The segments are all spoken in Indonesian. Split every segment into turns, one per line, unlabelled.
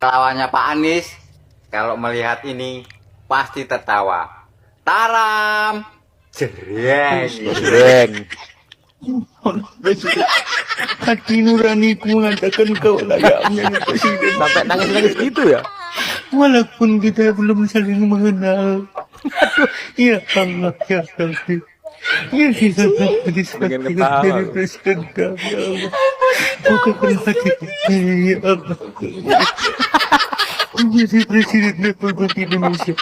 Lawannya Pak Anies kalau melihat ini pasti tertawa. Taram, jreng,
Jreng.
Hati nuraniku mengatakan kau layaknya presiden.
Sampai nangis-nangis gitu ya.
Walaupun kita belum saling mengenal. Ya Allah, ya Rabbi. Ya kita
Dengan ketawa.
dari presiden kami, ya Allah. Bukakan hati kami, ya Allah. Menjadi presiden Republik Indonesia.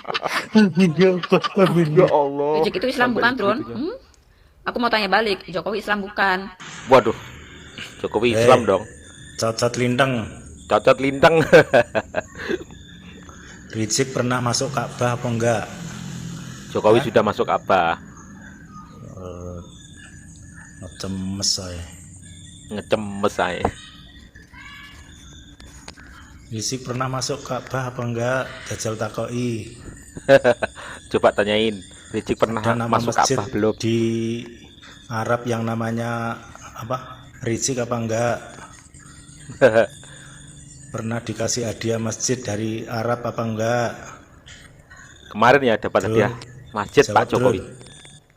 Amin ya Allah, amin ya
Allah.
Rizik itu Islam bukan, Trun? Aku mau tanya balik, Jokowi Islam bukan?
Waduh. Jokowi Islam dong.
Cocot lintang.
Cocot lintang.
Rizik pernah masuk Ka'bah apa enggak?
Jokowi sudah masuk apa?
Cemes saya.
Ngecemes saya.
Rizik pernah masuk Ka'bah apa enggak? Jajal takoi.
Coba tanyain. Rizik pernah
Ada nama
masuk
masjid
apa belum?
di Arab yang namanya apa? Rizik apa enggak? Pernah dikasih hadiah masjid dari Arab apa enggak?
Kemarin ya dapat hadiah masjid Pak Jokowi.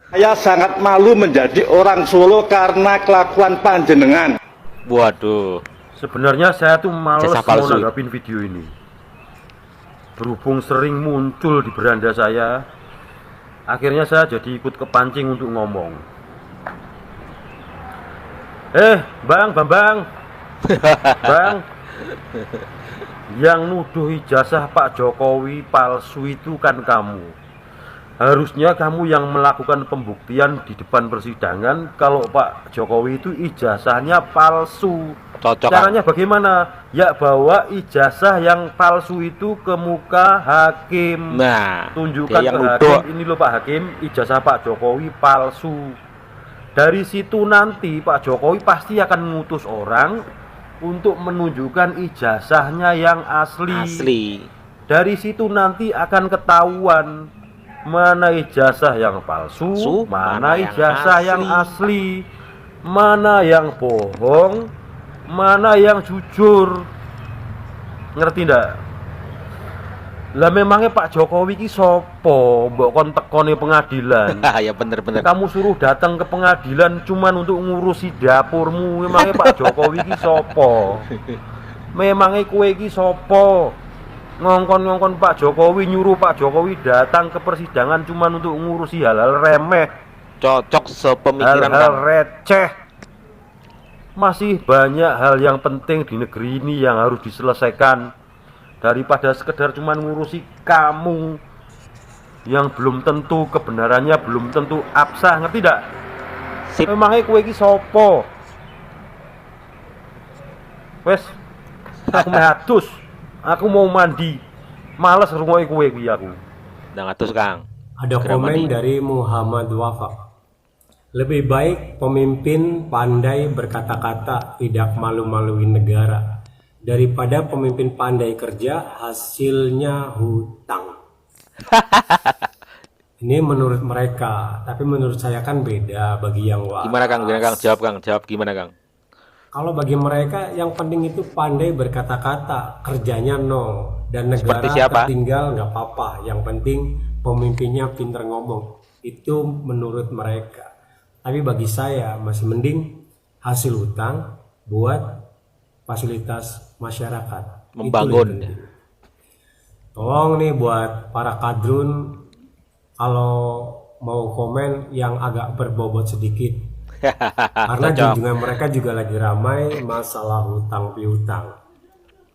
Saya sangat malu menjadi orang Solo karena kelakuan panjenengan.
Waduh.
Sebenarnya saya tuh males
Jasa
mau
palsu.
nanggapin video ini. Berhubung sering muncul di beranda saya, akhirnya saya jadi ikut kepancing untuk ngomong. Bang, Bambang. Bang. Yang nuduh ijazah Pak Jokowi palsu itu kan kamu. Harusnya kamu yang melakukan pembuktian di depan persidangan kalau Pak Jokowi itu ijazahnya palsu.
Cocok.
Caranya bagaimana? Ya bawa ijazah yang palsu itu ke muka hakim.
Nah,
Tunjukkan
dia yang
ke
nuduh.
hakim, ini loh Pak Hakim, ijazah Pak Jokowi palsu. Dari situ nanti Pak Jokowi pasti akan mengutus orang untuk menunjukkan ijazahnya yang asli.
Asli.
Dari situ nanti akan ketahuan mana ijazah yang palsu, mana
yang
ijazah yang asli, mana yang bohong, mana yang jujur. Ngerti ndak? Lah memangnya Pak Jokowi ki sopo? Mbok kon tekone pengadilan.
Ya bener-bener.
Kamu suruh datang ke pengadilan cuman untuk ngurusi dapurmu. Memangnya Pak Jokowi ki sopo? Memangnya kue ki sopo? Ngongkon-ngongkon Pak Jokowi, nyuruh Pak Jokowi datang ke persidangan cuman untuk ngurusi hal-hal remeh,
Cocok sepemikiran
hal-hal
kamu.
receh. Masih banyak hal yang penting di negeri ini yang harus diselesaikan daripada sekedar cuman ngurusi kamu yang belum tentu kebenarannya, belum tentu absah. Ngerti tidak?
Sip.
Memangnya kue ki sopo? Wes, aku mehatus. Aku mau mandi. Males rungokke kue kuwi aku.
Nah, ngatus Kang.
Ada
Segera
komen
mandi.
dari Muhammad Wafak. Lebih baik pemimpin pandai berkata-kata, tidak malu-maluin negara, daripada pemimpin pandai kerja hasilnya hutang. Ini menurut mereka, tapi menurut saya kan beda bagi yang waras.
Gimana Kang? Gimana Kang? Jawab Kang. Jawab gimana Kang?
Kalau bagi mereka yang penting itu pandai berkata-kata, kerjanya nol, dan negara
Seperti siapa?
tertinggal nggak apa-apa. Yang penting pemimpinnya pinter ngomong. Itu menurut mereka. Tapi bagi saya masih mending hasil hutang buat fasilitas masyarakat.
Membangun.
Itu lebih penting. Tolong nih buat para kadrun, kalau mau komen yang agak berbobot sedikit. Karena
Cocok.
junjungan mereka juga lagi ramai masalah hutang piutang.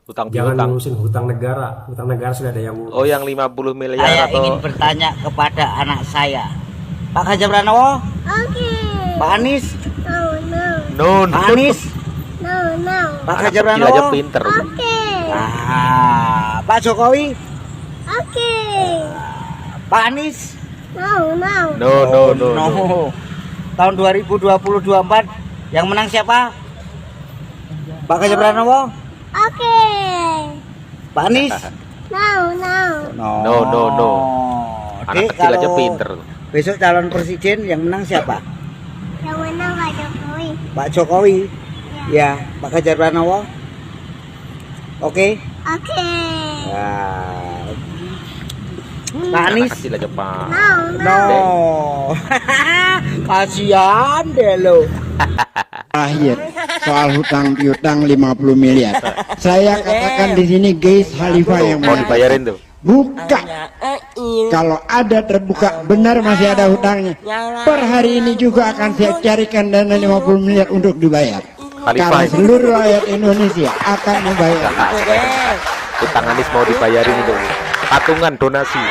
Hutang
Jangan
piutang.
ngurusin hutang negara. Hutang negara sudah ada yang ngurus.
Oh, yang 50 miliar
Saya
atau
ingin bertanya kepada anak saya, Pak Ganjar Pranowo, Pak Anies,
no,
Pak Anies, Pak
Anak
Ganjar
kecil aja
Pranowo,
pinter.
Pak Jokowi, Pak Anies,
No, no, no, no.
Tahun 2024 yang menang siapa? Pak Ganjar Pranowo, Pak Anies.
No, no, no. Anak
Dek,
kecil aja
kalau
pinter.
besok calon presiden yang menang siapa?
Yang menang Pak Jokowi.
Pak Jokowi. Ya, Pak Ganjar Pranowo. Oke.
Oke.
Pak
Anak
Anies.
kecil aja Pak.
No. Kasihan deh lo.
Akhir soal hutang piutang 50 miliar. Saya katakan di sini guys, Khalifah
Tuh,
yang
mau dibayarin tuh.
buka. Kalau ada terbuka benar masih ada hutangnya. Per hari ini juga akan saya carikan dana 50 miliar untuk dibayar.
Khalifah
Karena
ini.
seluruh rakyat Indonesia akan membayar.
Utang Anies mau dibayarin itu. Patungan donasi.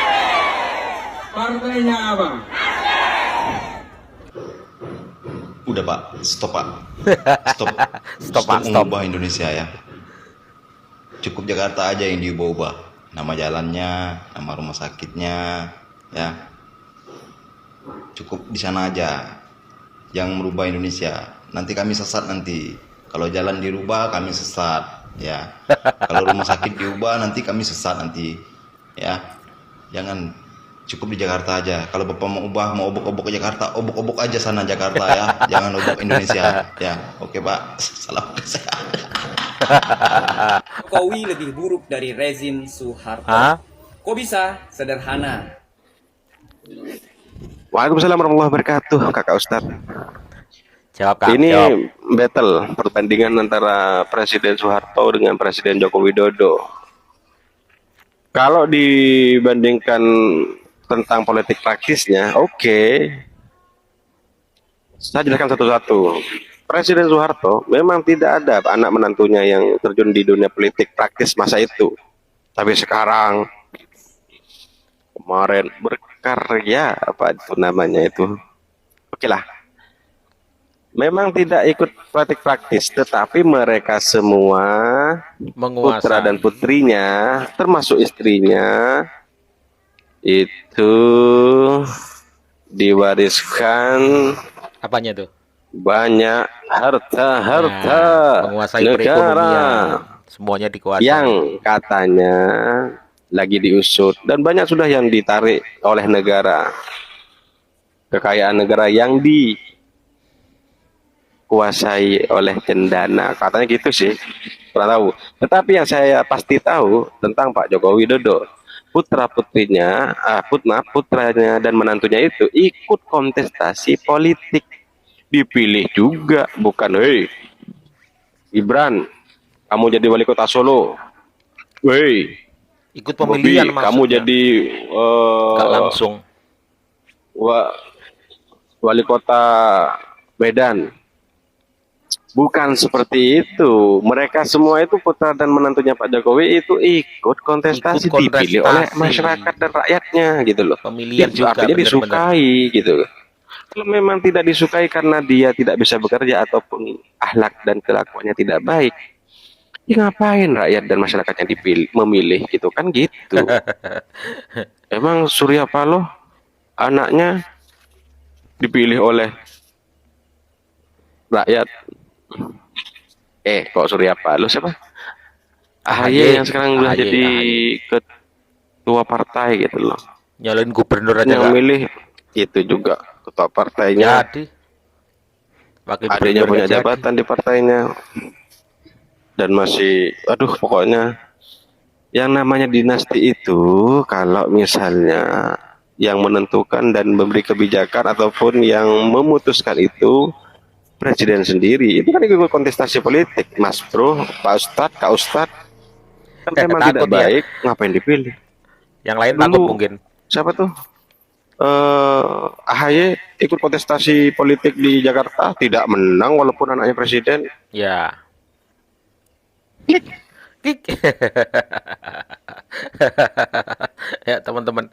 Udah Pak, stop Pak. Stop.
Stop, Pak, stop.
Mengubah Indonesia ya. Cukup Jakarta aja yang diubah-ubah. Nama jalannya, nama rumah sakitnya, ya. Cukup di sana aja. Yang merubah Indonesia. Nanti kami sesat nanti. Kalau jalan dirubah kami sesat, ya. Kalau rumah sakit diubah nanti kami sesat nanti, ya. Jangan, cukup di Jakarta aja. Kalau Bapak mau ubah, mau obok-obok ke Jakarta, obok-obok aja sana Jakarta ya. Jangan obok Indonesia, ya. Oke Pak, salam kesehatan.
Jokowi lebih buruk dari rezim Soeharto.
Hah?
Kok bisa? Sederhana.
Waalaikumsalam warahmatullahi wabarakatuh, Kakak Ustadz.
Jawab Kak.
Ini
Jawab.
battle pertandingan antara Presiden Soeharto dengan Presiden Joko Widodo. Kalau dibandingkan tentang politik praktisnya, oke. Saya jelaskan satu-satu. Presiden Soeharto memang tidak ada anak menantunya yang terjun di dunia politik praktis masa itu. Tapi sekarang, kemarin berkarya, apa itu namanya itu. Oke lah. Memang tidak ikut politik praktis, tetapi mereka semua
Menguasai.
putra dan putrinya, termasuk istrinya, itu diwariskan
Apanya tuh?
banyak harta-harta
Nah, menguasai
negara
perekonomian. Semuanya dikuasai.
yang katanya lagi diusut, dan banyak sudah yang ditarik oleh negara. Kekayaan negara yang dikuasai oleh cendana, katanya gitu sih, pernah tahu. Tetapi yang saya pasti tahu tentang Pak Joko Widodo, putranya dan menantunya itu ikut kontestasi politik, dipilih juga, bukan hei Gibran kamu jadi wali kota Solo, hei
Ikut pemilihan
Bobi, kamu
maksudnya.
jadi
Nggak langsung.
wali kota Medan. Bukan seperti itu. Mereka semua itu putra dan menantunya Pak Jokowi itu ikut kontestasi,
Ikut
dipilih oleh
kontestasi.
masyarakat dan rakyatnya gitu loh.
Pemilihan
Itu
juga,
artinya
bener-bener.
disukai gitu. Kalau memang tidak disukai karena dia tidak bisa bekerja ataupun akhlak dan kelakuannya tidak baik, ya ngapain rakyat dan masyarakatnya memilih gitu kan gitu. Emang Surya Paloh anaknya dipilih oleh rakyat. Kok Surya Paloh siapa? AHY yang sekarang udah
AHY,
jadi
AHY.
ketua partai gitu loh.
Nyalin gubernur aja
Yang
Kak.
milih itu juga ketua partainya.
Jadi wakil
Adanya
gubernur
punya
nggak jadi.
jabatan di partainya. Dan masih, aduh pokoknya yang namanya dinasti itu kalau misalnya yang menentukan dan memberi kebijakan ataupun yang memutuskan itu presiden sendiri, itu kan ikut kontestasi politik, Mas Bro, Pak Ustadz, Kak Ustadz, kan memang tidak
Takut ya.
baik, ngapain dipilih?
Yang lain
Dulu,
takut mungkin.
Siapa tuh? AHY ikut kontestasi politik di Jakarta, tidak menang walaupun anaknya presiden.
Ya.
Klik.
Klik. Ya teman-teman,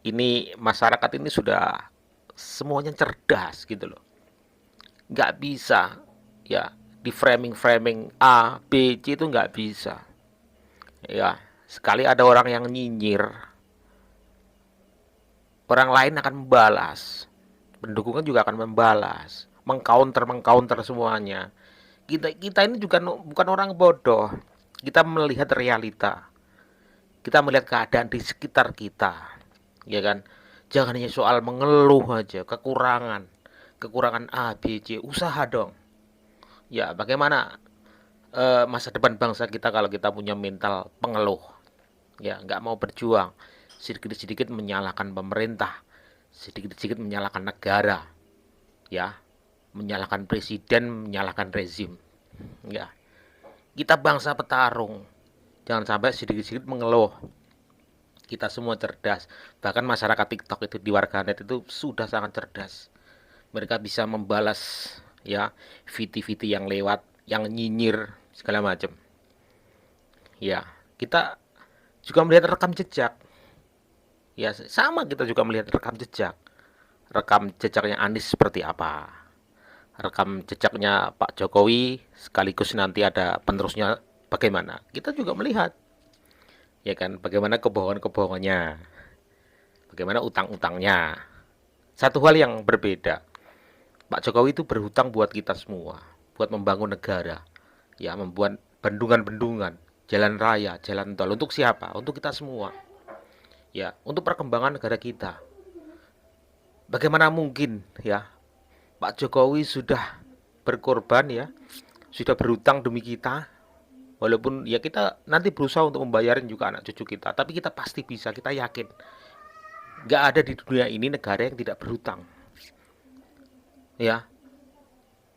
ini masyarakat ini sudah semuanya cerdas gitu loh. Nggak bisa ya di framing A, B, C itu nggak bisa. Ya, sekali ada orang yang nyinyir, orang lain akan membalas. Pendukungnya juga akan membalas, mengcounter semuanya. Kita ini juga bukan orang bodoh. Kita melihat realita. Kita melihat keadaan di sekitar kita. Ya kan? Jangan hanya soal mengeluh aja, kekurangan A, B, C, usaha dong. Ya, bagaimana masa depan bangsa kita kalau kita punya mental pengeluh, ya nggak mau berjuang, sedikit-sedikit menyalahkan pemerintah, sedikit-sedikit menyalahkan negara, ya, menyalahkan presiden, menyalahkan rezim, ya. Kita bangsa petarung, jangan sampai sedikit-sedikit mengeluh. Kita semua cerdas, bahkan masyarakat TikTok itu di warganet itu sudah sangat cerdas. Mereka bisa membalas, ya, VT-VT yang lewat, yang nyinyir segala macam. Ya, kita juga melihat rekam jejak. Ya, sama kita juga melihat rekam jejak. Rekam jejaknya Anies seperti apa? Rekam jejaknya Pak Jokowi sekaligus nanti ada penerusnya bagaimana? Kita juga melihat. Ya kan, bagaimana kebohongan-kebohongannya, bagaimana utang-utangnya. Satu hal yang berbeda, Pak Jokowi itu berhutang buat kita semua, buat membangun negara, ya, membuat bendungan-bendungan, jalan raya, jalan tol. Untuk siapa? Untuk kita semua, ya, untuk perkembangan negara kita. Bagaimana mungkin, ya, Pak Jokowi sudah berkorban, ya, sudah berhutang demi kita. Walaupun ya kita nanti berusaha untuk membayarin juga anak cucu kita, tapi kita pasti bisa, kita yakin. Gak ada di dunia ini negara yang tidak berhutang. Ya,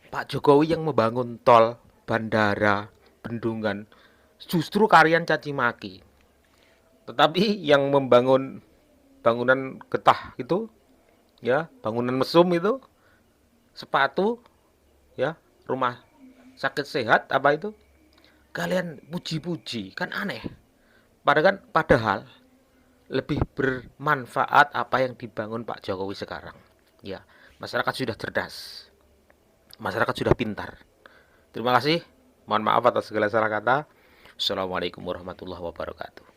Pak Jokowi yang membangun tol, bandara, bendungan, justru karyan caci maki. Tetapi yang membangun bangunan getah itu, ya, bangunan mesum itu, sepatu, ya, rumah sakit sehat, apa itu, kalian puji-puji, kan aneh. Padahal lebih bermanfaat apa yang dibangun Pak Jokowi sekarang. Ya, masyarakat sudah cerdas, masyarakat sudah pintar. Terima kasih. Mohon maaf atas segala salah kata. Assalamualaikum warahmatullahi wabarakatuh.